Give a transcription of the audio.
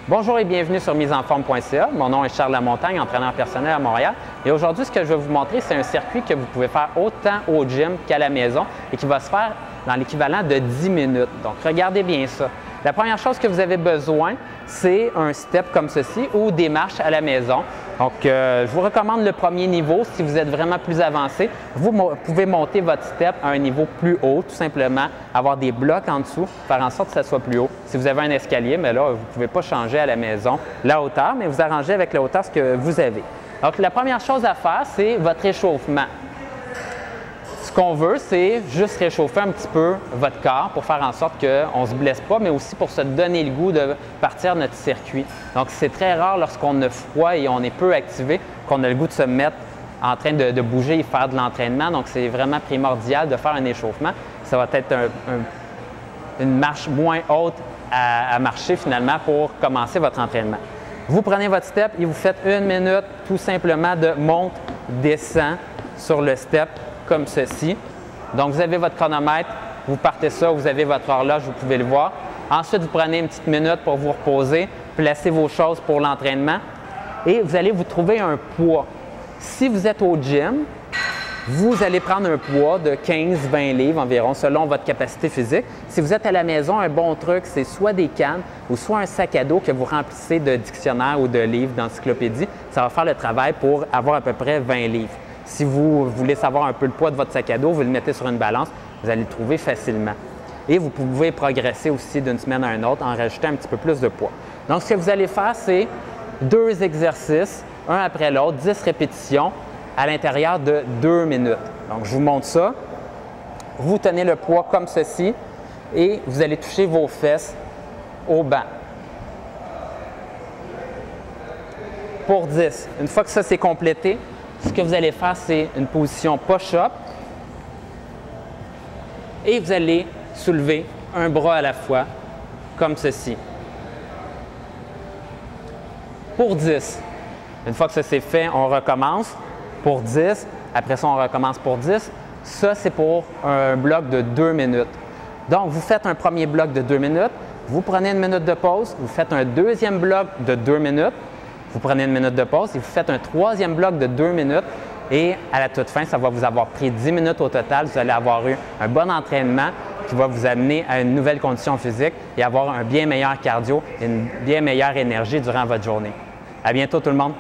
Bonjour et bienvenue sur miseenforme.ca. Mon nom est Charles Lamontagne, entraîneur personnel à Montréal. Et aujourd'hui, ce que je vais vous montrer, c'est un circuit que vous pouvez faire autant au gym qu'à la maison et qui va se faire dans l'équivalent de 10 minutes. Donc, regardez bien ça. La première chose que vous avez besoin, c'est un step comme ceci ou des marches à la maison. Donc, je vous recommande le premier niveau. Si vous êtes vraiment plus avancé, vous pouvez monter votre step à un niveau plus haut, tout simplement, avoir des blocs en dessous, faire en sorte que ça soit plus haut. Si vous avez un escalier, mais là, vous ne pouvez pas changer à la maison la hauteur, mais vous arrangez avec la hauteur ce que vous avez. Donc, la première chose à faire, c'est votre échauffement. Ce qu'on veut, c'est juste réchauffer un petit peu votre corps pour faire en sorte qu'on ne se blesse pas, mais aussi pour se donner le goût de partir notre circuit. Donc, c'est très rare lorsqu'on a froid et on est peu activé qu'on a le goût de se mettre en train de bouger et faire de l'entraînement. Donc, c'est vraiment primordial de faire un échauffement. Ça va être une marche moins haute à marcher finalement pour commencer votre entraînement. Vous prenez votre step et vous faites 1 minute tout simplement de monte-descend sur le step comme ceci. Donc, vous avez votre chronomètre, vous partez ça, vous avez votre horloge, vous pouvez le voir. Ensuite, vous prenez une petite minute pour vous reposer, placez vos choses pour l'entraînement et vous allez vous trouver un poids. Si vous êtes au gym, vous allez prendre un poids de 15-20 livres environ selon votre capacité physique. Si vous êtes à la maison, un bon truc, c'est soit des cannes ou soit un sac à dos que vous remplissez de dictionnaires ou de livres, d'encyclopédies. Ça va faire le travail pour avoir à peu près 20 livres. Si vous voulez savoir un peu le poids de votre sac à dos, vous le mettez sur une balance, vous allez le trouver facilement. Et vous pouvez progresser aussi d'une semaine à une autre en rajoutant un petit peu plus de poids. Donc, ce que vous allez faire, c'est 2 exercices, un après l'autre, 10 répétitions à l'intérieur de 2 minutes. Donc, je vous montre ça. Vous tenez le poids comme ceci et vous allez toucher vos fesses au banc. Pour 10. Une fois que ça c'est complété, ce que vous allez faire, c'est une position push-up et vous allez soulever un bras à la fois, comme ceci. Pour 10. Une fois que ça c'est fait, on recommence pour 10. Après ça, on recommence pour 10. Ça, c'est pour un bloc de 2 minutes. Donc, vous faites un premier bloc de 2 minutes, vous prenez 1 minute de pause, vous faites un deuxième bloc de 2 minutes, vous prenez 1 minute de pause et vous faites un troisième bloc de 2 minutes et à la toute fin, ça va vous avoir pris 10 minutes au total. Vous allez avoir eu un bon entraînement qui va vous amener à une nouvelle condition physique et avoir un bien meilleur cardio et une bien meilleure énergie durant votre journée. À bientôt tout le monde!